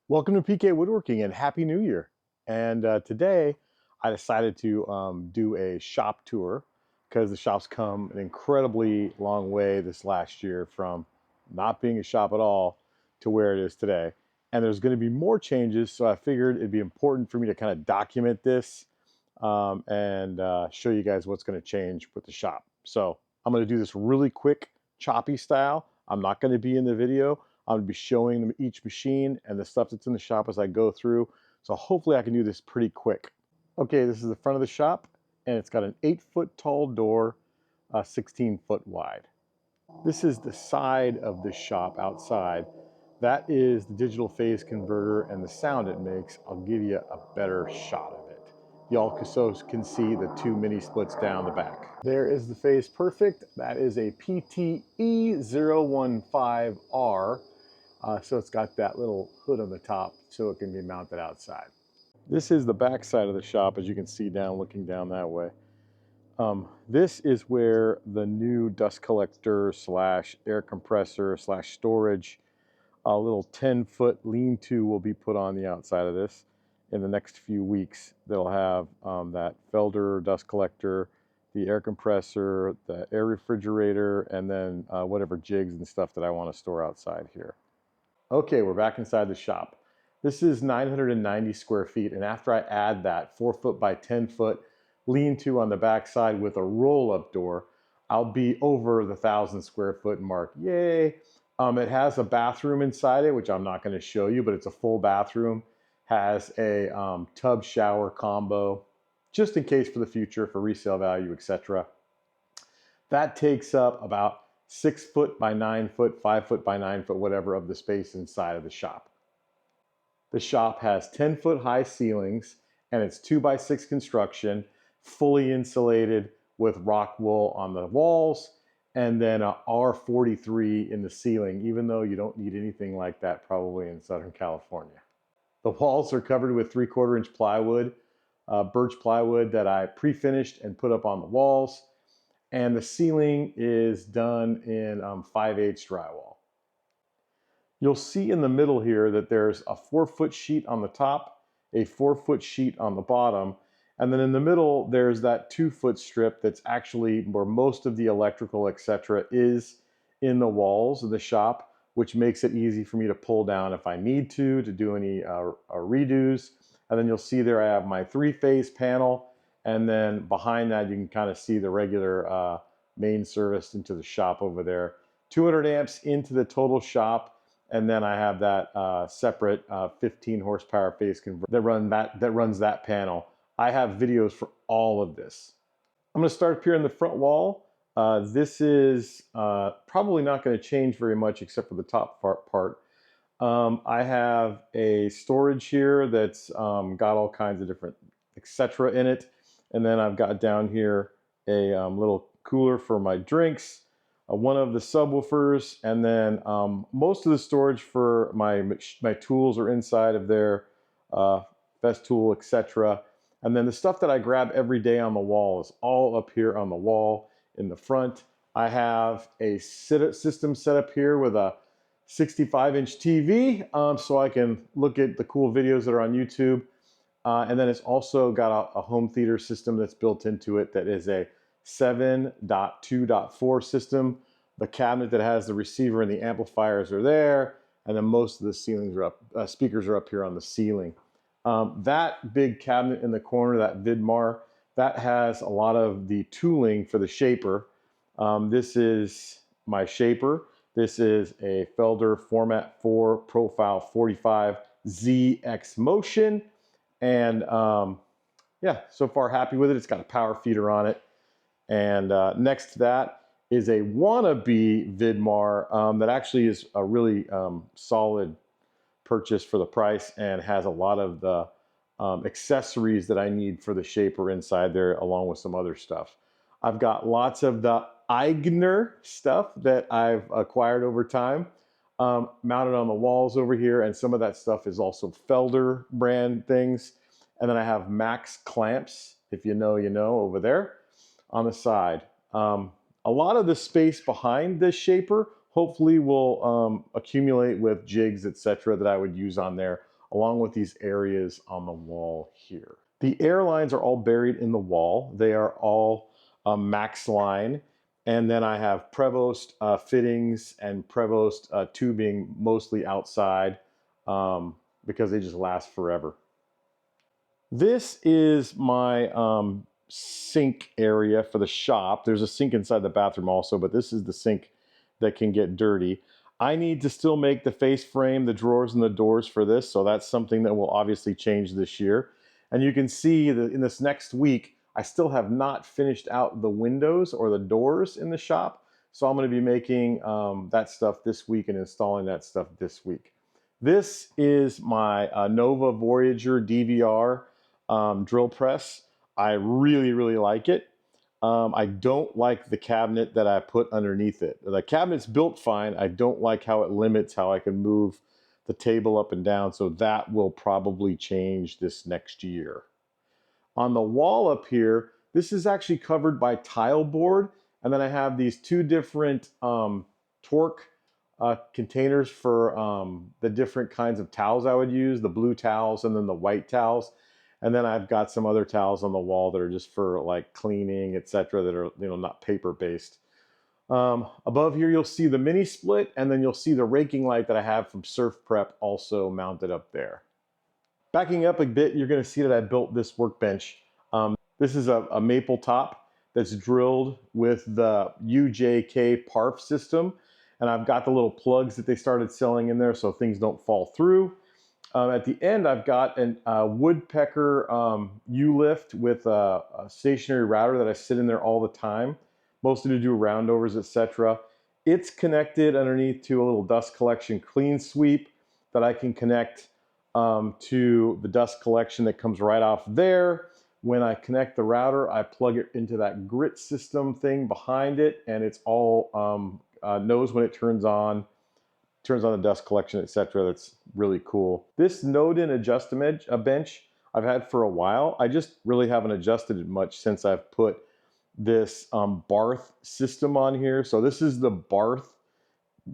Welcome to PK Woodworking and Happy New Year. And today I decided to do a shop tour because the shop's come an incredibly long way this last year from not being a shop at all to where it is today. And there's going to be more changes, so I figured it'd be important for me to kind of document this and show you guys what's going to change with the shop. So I'm going to do this really quick, choppy style. I'm not going to be in the video. I'm going to be showing them each machine and the stuff that's in the shop as I go through. So hopefully I can do this pretty quick. Okay, this is the front of the shop, and it's got an 8-foot tall door, 16 foot wide. This is the side of the shop outside. That is the digital phase converter and the sound it makes. I'll give you a better shot of it. You also can see the two mini splits down the back. There is the phase perfect. That is a PTE015R. So it's got that little hood on the top so it can be mounted outside. This is the back side of the shop, as you can see down, looking down that way. This is where the new dust collector slash air compressor slash storage, a little 10-foot lean-to will be put on the outside of this in the next few weeks. They'll have that Felder dust collector, the air compressor, the air refrigerator, and then whatever jigs and stuff that I want to store outside here. Okay, we're back inside the shop. This is 990 square feet, and after I add that 4-foot by 10-foot lean-to on the back side with a roll-up door, I'll be over the 1,000 square foot mark. Yay! It has a bathroom inside it, which I'm not going to show you, but it's a full bathroom. Has a tub shower combo, just in case for the future, for resale value, etc. That takes up about 6-foot by 9-foot, 5-foot by 9-foot, whatever of the space inside of the shop. The shop has 10-foot high ceilings, and it's 2x6 construction, fully insulated with rock wool on the walls, and then a R43 in the ceiling, even though you don't need anything like that probably in Southern California. The walls are covered with 3/4 inch plywood, birch plywood that I pre-finished and put up on the walls. And the ceiling is done in 5/8 drywall. You'll see in the middle here that there's a 4-foot sheet on the top, a 4-foot sheet on the bottom, and then in the middle there's that 2-foot strip that's actually where most of the electrical, etc., is in the walls of the shop, which makes it easy for me to pull down if I need to do any redos. And then you'll see there I have my 3-phase panel. And then behind that, you can kind of see the regular main service into the shop over there. 200 amps into the total shop. And then I have that separate 15 horsepower phase converter that runs that panel. I have videos for all of this. I'm going to start up here in the front wall. This is probably not going to change very much except for the top part. I have a storage here that's got all kinds of different etc. in it. And then I've got down here a little cooler for my drinks, one of the subwoofers, and then most of the storage for my tools are inside of there, Festool, etc. And then the stuff that I grab every day on the wall is all up here on the wall in the front. I have a system set up here with a 65-inch TV, so I can look at the cool videos that are on YouTube. And then it's also got a home theater system that's built into it that is a 7.2.4 system. The cabinet that has the receiver and the amplifiers are there, and then most of the ceilings are up, speakers are up here on the ceiling. That big cabinet in the corner, that Vidmar, that has a lot of the tooling for the shaper. This is my shaper. This is a Felder Format 4 Profile 45 ZX Motion. And yeah, so far happy with it. It's got a power feeder on it. And next to that is a wannabe Vidmar that actually is a really solid purchase for the price and has a lot of the accessories that I need for the shaper inside there, along with some other stuff. I've got lots of the Eigner stuff that I've acquired over time, mounted on the walls over here, and some of that stuff is also Felder brand things. And then I have Max clamps, if you know, over there on the side. A lot of the space behind this shaper hopefully will accumulate with jigs, etc., that I would use on there along with these areas on the wall here. The air lines are all buried in the wall. They are all max line. And then I have Prevost fittings and Prevost tubing mostly outside because they just last forever. This is my sink area for the shop. There's a sink inside the bathroom also, but this is the sink that can get dirty. I need to still make the face frame, the drawers and the doors for this, so that's something that will obviously change this year. And you can see that in this next week, I still have not finished out the windows or the doors in the shop, so I'm going to be making that stuff this week and installing that stuff this week. This is my Nova Voyager DVR drill press. I really like it. I don't like the cabinet that I put underneath it. The cabinet's built fine. I don't like how it limits how I can move the table up and down, so that will probably change this next year. On the wall up here, this is actually covered by tile board, and then I have these two different torque containers for the different kinds of towels I would use, the blue towels and then the white towels. And then I've got some other towels on the wall that are just for like cleaning, etc., that are, you know, not paper based. Above here, you'll see the mini split, and then you'll see the raking light that I have from Surf Prep also mounted up there. Backing up a bit, you're going to see that I built this workbench. This is a maple top that's drilled with the UJK PARF system, and I've got the little plugs that they started selling in there so things don't fall through. At the end, I've got a woodpecker U-lift with a stationary router that I sit in there all the time, mostly to do roundovers, etc. It's connected underneath to a little dust collection clean sweep that I can connect to the dust collection that comes right off there. When I connect the router, I plug it into that grit system thing behind it, and it's all knows when it turns on the dust collection, etc. That's really cool. This node-in adjustment bench I've had for a while. I just really haven't adjusted it much since I've put this Barth system on here. So this is the Barth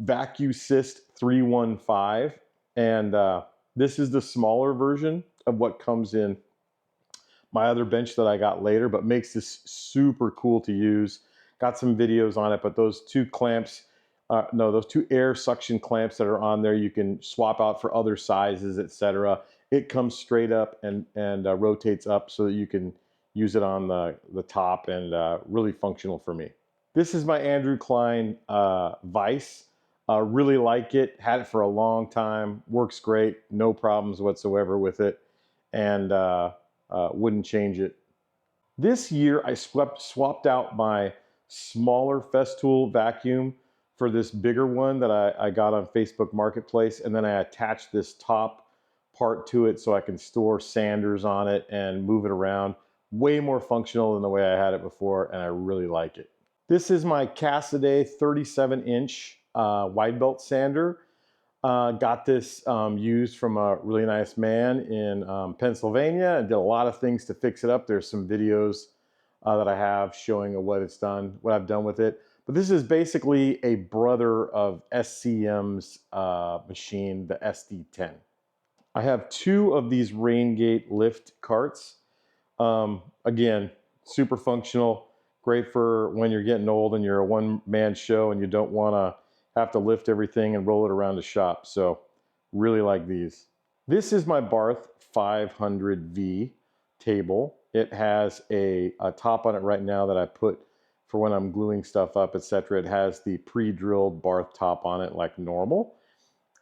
VacuSist 315, and this is the smaller version of what comes in my other bench that I got later, but makes this super cool to use. Got some videos on it, but those two clamps, those two air suction clamps that are on there, you can swap out for other sizes, etc. It comes straight up and rotates up so that you can use it on the top, and really functional for me. This is my Andrew Klein vise. Really like it. Had it for a long time. Works great. No problems whatsoever with it, and wouldn't change it. This year I swapped out my smaller Festool vacuum for this bigger one that I got on Facebook Marketplace, and then I attached this top part to it so I can store sanders on it and move it around. Way more functional than the way I had it before, and I really like it. This is my Casadei 37-inch wide belt sander. Got this used from a really nice man in Pennsylvania, and did a lot of things to fix it up. There's some videos that I have showing what it's done, what I've done with it. But this is basically a brother of SCM's machine, the SD10. I have two of these Raingate lift carts. Again, super functional, great for when you're getting old and you're a one-man show and you don't want to have to lift everything and roll it around the shop. So really like these. This is my Barth 500V table. It has a top on it right now that I put for when I'm gluing stuff up, etc. It has the pre-drilled Barth top on it like normal.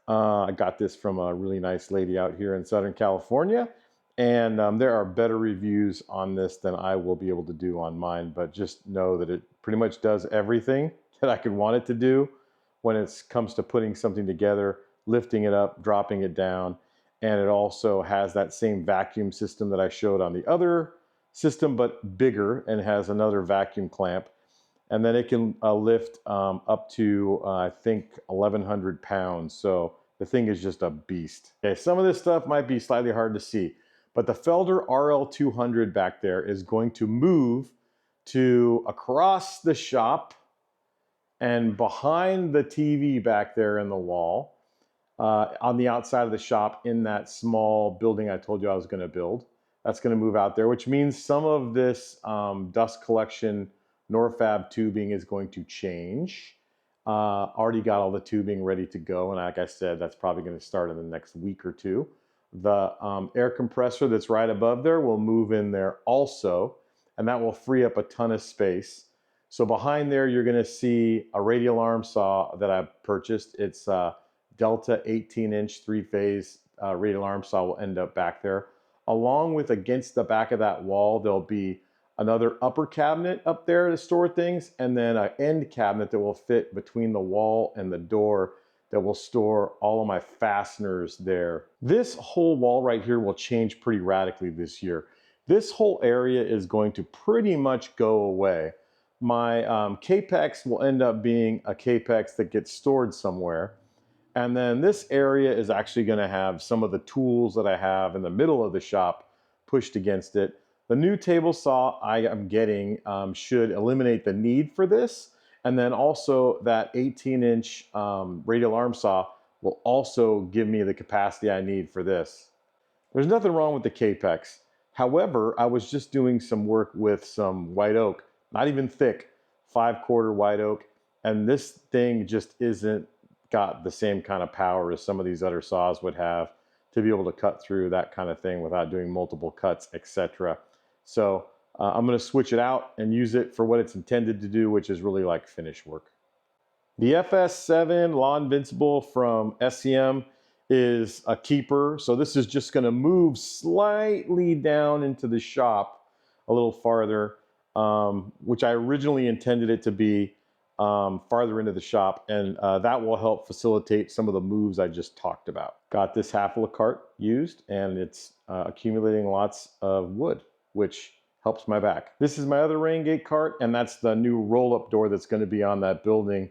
I got this from a really nice lady out here in Southern California, and there are better reviews on this than I will be able to do on mine, but just know that it pretty much does everything that I could want it to do when it comes to putting something together, lifting it up, dropping it down, and it also has that same vacuum system that I showed on the other system, but bigger, and has another vacuum clamp. And then it can lift up to, I think, 1,100 pounds. So the thing is just a beast. Okay, some of this stuff might be slightly hard to see, but the Felder RL200 back there is going to move to across the shop and behind the TV back there in the wall. on the outside of the shop in that small building I told you I was going to build. That's going to move out there, which means some of this dust collection Norfab tubing is going to change. Already got all the tubing ready to go, and like I said, that's probably going to start in the next week or two. The air compressor that's right above there will move in there also, and that will free up a ton of space. So behind there, you're going to see a radial arm saw that I purchased. It's Delta 18-inch 3-phase radial arm saw will end up back there. Along with, against the back of that wall, there'll be another upper cabinet up there to store things, and then an end cabinet that will fit between the wall and the door that will store all of my fasteners there. This whole wall right here will change pretty radically this year. This whole area is going to pretty much go away. My Capex will end up being a Capex that gets stored somewhere. And then this area is actually going to have some of the tools that I have in the middle of the shop pushed against it. The new table saw I am getting should eliminate the need for this. And then also that 18-inch radial arm saw will also give me the capacity I need for this. There's nothing wrong with the Capex. However, I was just doing some work with some white oak, not even thick, 5/4 white oak. And this thing just isn't got the same kind of power as some of these other saws would have to be able to cut through that kind of thing without doing multiple cuts, etc. So I'm going to switch it out and use it for what it's intended to do, which is really like finish work. The FS7 Law Invincible from SEM is a keeper. So this is just going to move slightly down into the shop a little farther, which I originally intended it to be farther into the shop, and that will help facilitate some of the moves I just talked about. Got this half-a cart used, and it's accumulating lots of wood, which helps my back. This is my other rain gate cart, and that's the new roll-up door that's going to be on that building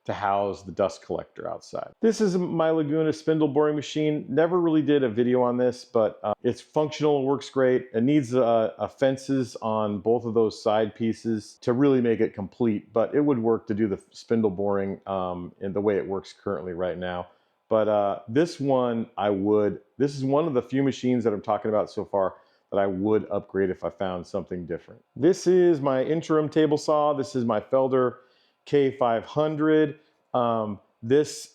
to house the dust collector outside. This is my Laguna spindle boring machine. Never really did a video on this, but it's functional and works great. It needs fences on both of those side pieces to really make it complete, but it would work to do the spindle boring in the way it works currently right now. But this one this is one of the few machines that I'm talking about so far that I would upgrade if I found something different. This is my interim table saw. This is my Felder K500. This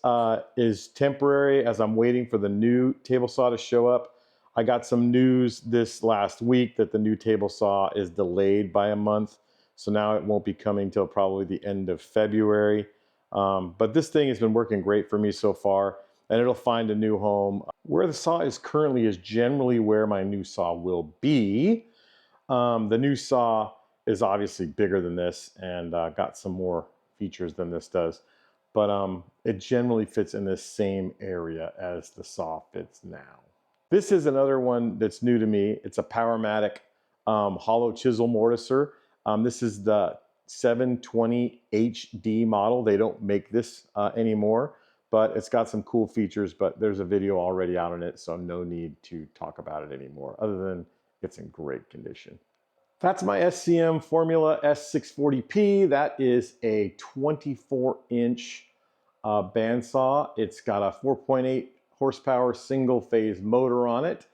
is temporary as I'm waiting for the new table saw to show up. I got some news this last week that the new table saw is delayed by a month. So now it won't be coming till probably the end of February. But this thing has been working great for me so far, and it'll find a new home. Where the saw is currently is generally where my new saw will be. The new saw is obviously bigger than this and got some more features than this does, but it generally fits in this same area as the saw fits now. This is another one that's new to me. It's a Powermatic hollow chisel mortiser. This is the 720 HD model. They don't make this anymore, but it's got some cool features, but there's a video already out on it, so no need to talk about it anymore, other than it's in great condition. That's my SCM Formula S640P. That is a 24-inch bandsaw. It's got a 4.8 horsepower single phase motor on it.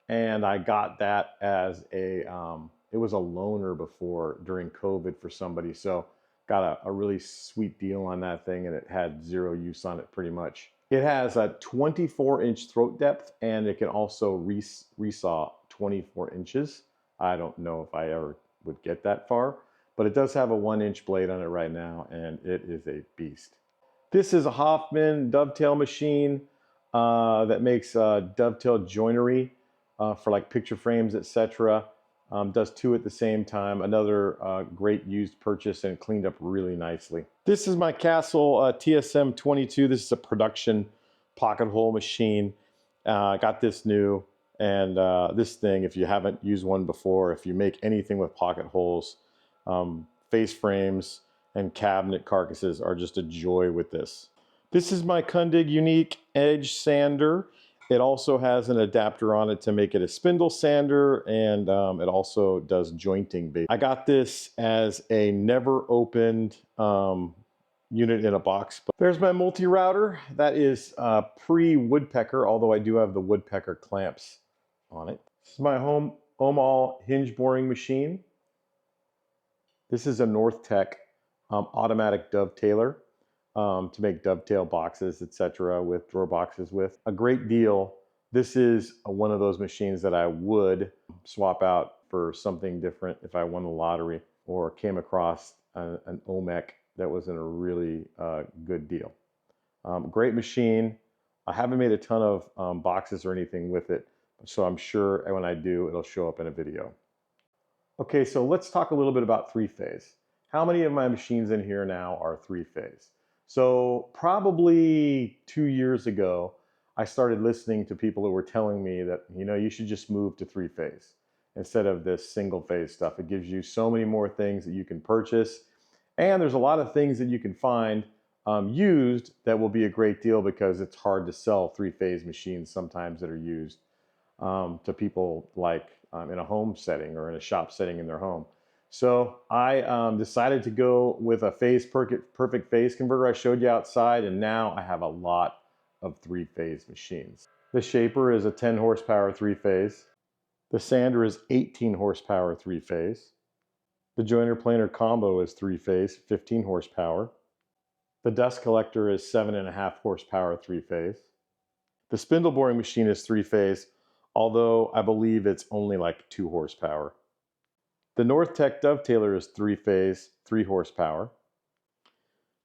And I got that as a, it was a loaner before during COVID for somebody. So got a really sweet deal on that thing, and it had zero use on it pretty much. It has a 24-inch throat depth, and it can also resaw 24 inches. I don't know if I ever would get that far, but it does have a 1-inch blade on it right now, and it is a beast. This is a Hoffmann dovetail machine that makes dovetail joinery for like picture frames, etc. Does two at the same time. Another great used purchase, and cleaned up really nicely. This is my Castle TSM22. This is a production pocket hole machine. Got this new. And this thing, if you haven't used one before, if you make anything with pocket holes, face frames and cabinet carcasses are just a joy with this. This is my Kundig Uniq edge sander. It also has an adapter on it to make it a spindle sander, and it also does jointing. I got this as a never opened unit in a box. But there's my multi-router. That is pre-woodpecker, although I do have the woodpecker clamps on it. This is my home Omal hinge boring machine. This is a Northtech automatic dovetailer to make dovetail boxes, etc., with drawer boxes with. A great deal. This is one of those machines that I would swap out for something different if I won the lottery or came across an OMEC that was in a really good deal. Great machine. I haven't made a ton of boxes or anything with it, so I'm sure when I do, it'll show up in a video. Okay, so let's talk a little bit about three-phase. How many of my machines in here now are three-phase? So probably 2 years ago, I started listening to people who were telling me that, you know, you should just move to three-phase instead of this single-phase stuff. It gives you so many more things that you can purchase, and there's a lot of things that you can find used that will be a great deal because it's hard to sell three-phase machines sometimes that are used to people like in a home setting or in a shop setting in their home. So I decided to go with a perfect phase converter I showed you outside, and now I have a lot of three-phase machines. The shaper is a 10 horsepower three-phase. The sander is 18 horsepower three-phase. The joiner planer combo is three-phase, 15 horsepower. The dust collector is 7.5 horsepower three-phase. The spindle boring machine is three-phase, although I believe it's only like 2 horsepower. The Northtech dovetailer is three-phase, 3 horsepower.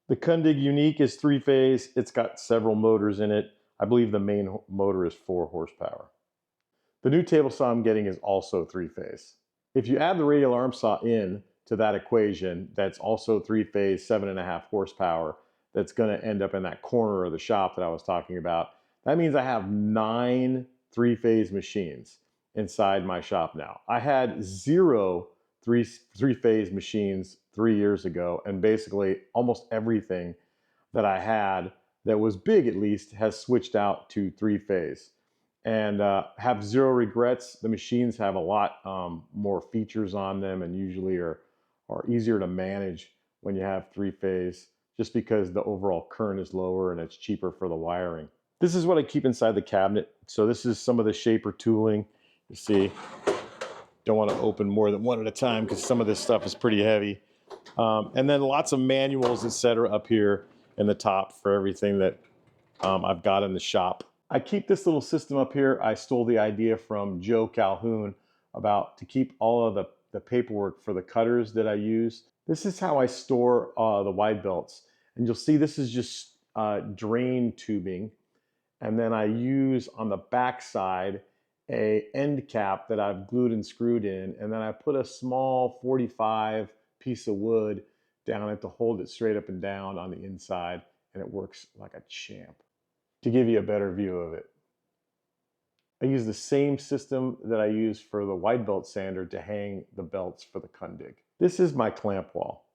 The Kundig Uniq is three-phase. It's got several motors in it. I believe the main motor is 4 horsepower. The new table saw I'm getting is also three-phase. If you add the radial arm saw in to that equation, that's also three-phase, 7.5 horsepower, that's going to end up in that corner of the shop that I was talking about. That means I have 9 three-phase machines inside my shop now. I had 0 three-phase machines 3 years ago, and basically almost everything that I had that was big, at least, has switched out to three-phase. And have 0 regrets. The machines have a lot more features on them and usually are easier to manage when you have three-phase, just because the overall current is lower and it's cheaper for the wiring. This is what I keep inside the cabinet. So this is some of the shaper tooling. You see, don't want to open more than one at a time because some of this stuff is pretty heavy. And then lots of manuals, etc., up here in the top for everything that I've got in the shop. I keep this little system up here. I stole the idea from Joe Calhoun to keep all of the paperwork for the cutters that I use. This is how I store the wide belts. And you'll see this is just drain tubing. And then I use on the back side a end cap that I've glued and screwed in. And then I put a small 45 piece of wood down it to hold it straight up and down on the inside. And it works like a champ. To give you a better view of it, I use the same system that I use for the wide belt sander to hang the belts for the Kundig. This is my clamp wall.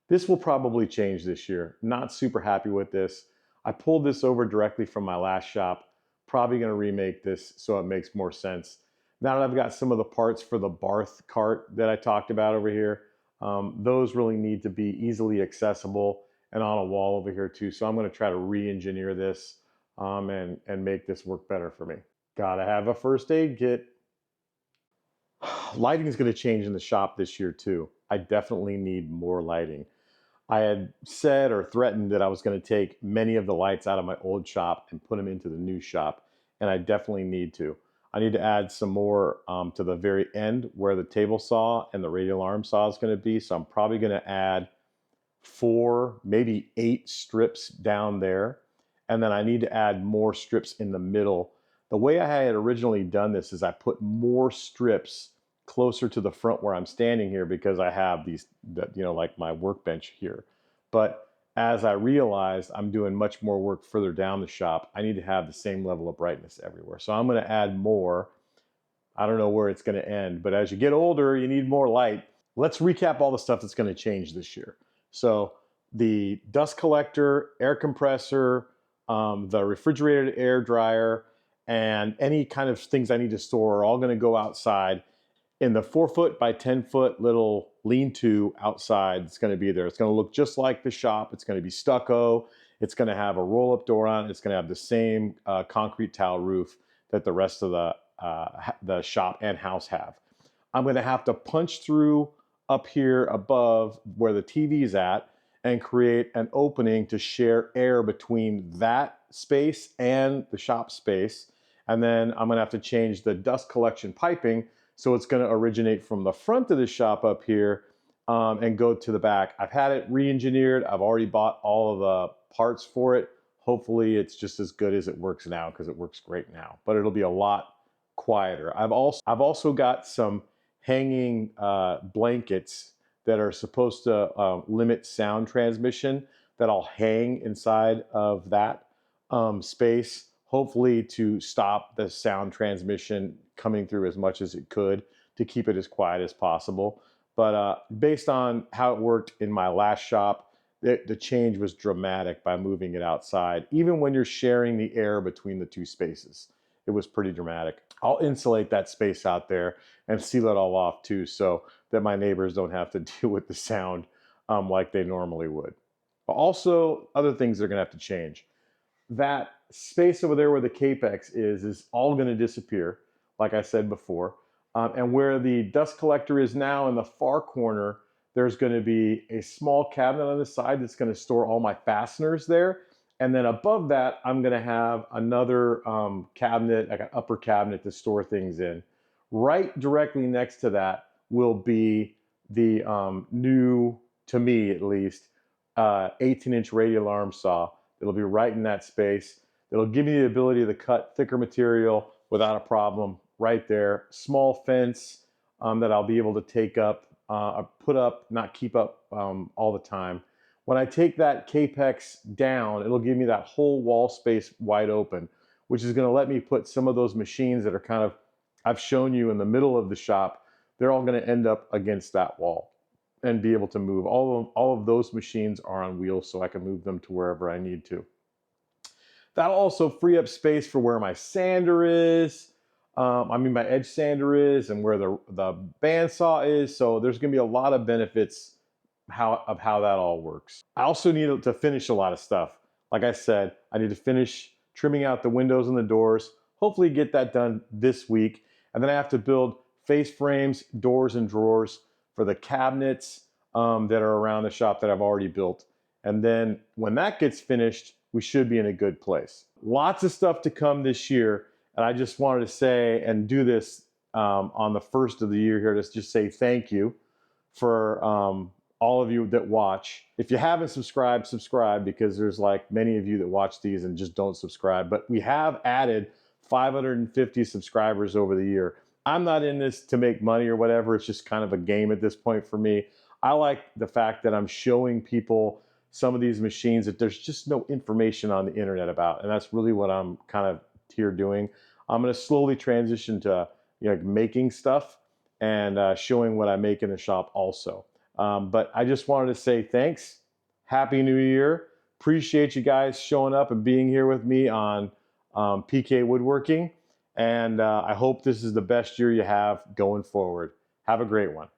This will probably change this year. Not super happy with this. I pulled this over directly from my last shop. Probably going to remake this so it makes more sense. Now that I've got some of the parts for the Barth cart that I talked about over here, those really need to be easily accessible and on a wall over here too. So I'm going to try to re-engineer this and make this work better for me. Gotta have a first aid kit. Lighting is going to change in the shop this year too. I definitely need more lighting. I had said or threatened that I was going to take many of the lights out of my old shop and put them into the new shop, and I definitely need to. I need to add some more to the very end where the table saw and the radial arm saw is going to be, so I'm probably going to add 4, maybe 8 strips down there. And then I need to add more strips in the middle. The way I had originally done this is I put more strips closer to the front where I'm standing here because I have these, you know, like my workbench here. But as I realized I'm doing much more work further down the shop, I need to have the same level of brightness everywhere. So I'm going to add more. I don't know where it's going to end, but as you get older, you need more light. Let's recap all the stuff that's going to change this year. So the dust collector, air compressor, the refrigerated air dryer, and any kind of things I need to store are all going to go outside. in the 4-foot by 10-foot little lean-to outside. It's going to be there. It's going to look just like the shop. It's going to be stucco. It's going to have a roll-up door on it. It's going to have the same concrete tile roof that the rest of the shop and house have. I'm going to have to punch through up here above where the TV is at and create an opening to share air between that space and the shop space. And then I'm going to have to change the dust collection piping, so it's going to originate from the front of the shop up here and go to the back. I've had it re-engineered. I've already bought all of the parts for it. Hopefully it's just as good as it works now, because it works great now, but it'll be a lot quieter. I've also got some hanging blankets that are supposed to limit sound transmission that I'll hang inside of that space, hopefully to stop the sound transmission coming through as much as it could, to keep it as quiet as possible. But based on how it worked in my last shop, the change was dramatic by moving it outside, even when you're sharing the air between the two spaces. It was pretty dramatic. I'll insulate that space out there and seal it all off too, so that my neighbors don't have to deal with the sound like they normally would. But also, other things they're gonna have to change. That space over there where the Capex is all gonna disappear, like I said before. And where the dust collector is now in the far corner, there's gonna be a small cabinet on the side that's gonna store all my fasteners there. And then above that, I'm gonna have another cabinet, like an upper cabinet to store things in. Right directly next to that will be the new, to me at least, 18-inch radial arm saw. It'll be right in that space. It'll give me the ability to cut thicker material without a problem right there. Small fence that I'll be able to take up, put up, not keep up all the time. When I take that Capex down, it'll give me that whole wall space wide open, which is gonna let me put some of those machines that are kind of, I've shown you in the middle of the shop, they're all gonna end up against that wall and be able to move. All of those machines are on wheels, so I can move them to wherever I need to. That'll also free up space for where my sander is, my edge sander is, and where the bandsaw is. So there's gonna be a lot of benefits of how that all works. I also need to finish a lot of stuff. Like I said, I need to finish trimming out the windows and the doors, hopefully get that done this week. And then I have to build face frames, doors, and drawers for the cabinets that are around the shop that I've already built. And then when that gets finished, we should be in a good place. Lots of stuff to come this year. And I just wanted to say and do this on the first of the year here, to just say thank you for all of you that watch. If you haven't subscribed, subscribe, because there's like many of you that watch these and just don't subscribe. But we have added 550 subscribers over the year. I'm not in this to make money or whatever. It's just kind of a game at this point for me. I like the fact that I'm showing people some of these machines that there's just no information on the internet about. And that's really what I'm kind of here doing. I'm going to slowly transition to making stuff and showing what I make in the shop also. But I just wanted to say thanks. Happy New Year. Appreciate you guys showing up and being here with me on PK Woodworking. And I hope this is the best year you have going forward. Have a great one.